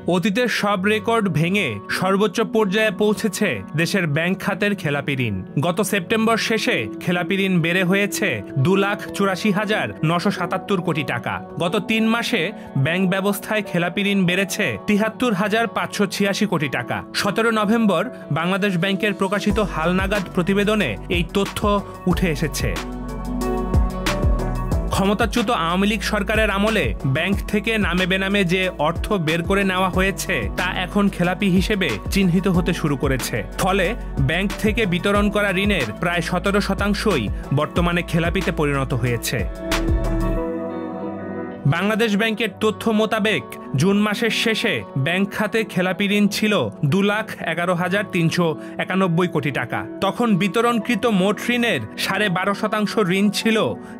অতীতের সব রেকর্ড ভেঙে সর্বোচ্চ পর্যায়ে পৌঁছেছে দেশের ব্যাংক খাতের খেলাপি ঋণ। গত সেপ্টেম্বর শেষে খেলাপি ঋণ বেড়ে হয়েছে 2,84,977 কোটি টাকা। গত 3 মাসে ব্যাংক ব্যবস্থায় খেলাপি ঋণ বেড়েছে 73,586 কোটি টাকা। 17 নভেম্বর বাংলাদেশ ব্যাংকের প্রকাশিত হালনাগাদ প্রতিবেদনে এই তথ্য উঠে এসেছে। ক্ষমতাচ্যুত আওয়ামী লীগ সরকারের আমলে ব্যাংক থেকে নামে বেনামে যে অর্থ বের করে নেওয়া হয়েছে তা এখন খেলাপি হিসেবে চিহ্নিত হতে শুরু করেছে। ফলে ব্যাংক থেকে বিতরণ করা ঋণের প্রায় 17% বর্তমানে খেলাপিতে পরিণত হয়েছে। বাংলাদেশ ব্যাংকের তথ্য মোতাবেক জুন মাসের শেষে ব্যাংক খাতে খেলাপি ঋণ ছিল 2,11,391 কোটি টাকা। তখন বিতরণকৃত মোট ঋণের 12.5% ঋণ ছিল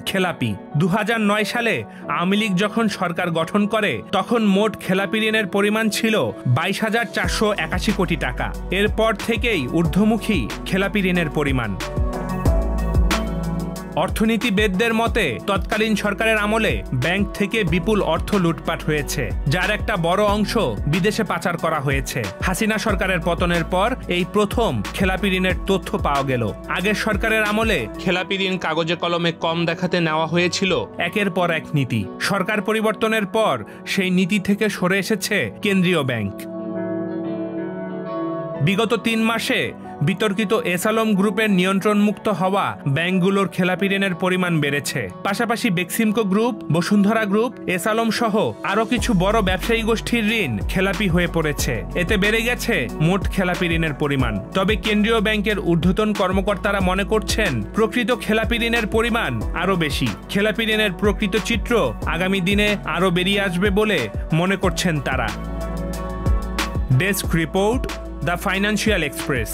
খেলাপি। 2009 সালে আওয়ামী লীগ যখন সরকার গঠন করে তখন মোট খেলাপি ঋণের পরিমাণ ছিল 22,481 কোটি টাকা। এরপর থেকেই ঊর্ধ্বমুখী খেলাপি ঋণের পরিমাণ। অর্থনীতিবিদদের মতে তৎকালীন সরকারের আমলে ব্যাংক থেকে বিপুল অর্থ লুটপাট হয়েছে, যার একটা বড় অংশ বিদেশে পাচার করা হয়েছে। হাসিনা সরকারের পতনের পর এই প্রথম খেলাপি ঋণের তথ্য পাওয়া গেল। আগের সরকারের আমলে খেলাপি ঋণ কাগজে কলমে কম দেখাতে নেওয়া হয়েছিল একের পর এক নীতি। সরকার পরিবর্তনের পর সেই নীতি থেকে সরে এসেছে কেন্দ্রীয় ব্যাংক। বিগত 3 মাসে বিতর্কিত এসালম গ্রুপের নিয়ন্ত্রণমুক্ত হওয়া ব্যাংকগুলোর খেলাপি ঋণের পরিমাণ বেড়েছে। পাশাপাশি বেক্সিমকো গ্রুপ, বসুন্ধরা গ্রুপ, এসালম সহ আরও কিছু বড় ব্যবসায়ী গোষ্ঠীর ঋণ খেলাপি হয়ে পড়েছে। এতে বেড়ে গেছে মোট খেলাপি ঋণের পরিমাণ। তবে কেন্দ্রীয় ব্যাংকের ঊর্ধ্বতন কর্মকর্তারা মনে করছেন প্রকৃত খেলাপি ঋণের পরিমাণ আরও বেশি। খেলাপি ঋণের প্রকৃত চিত্র আগামী দিনে আরও বেরিয়ে আসবে বলে মনে করছেন তারা। Desk report, the financial express.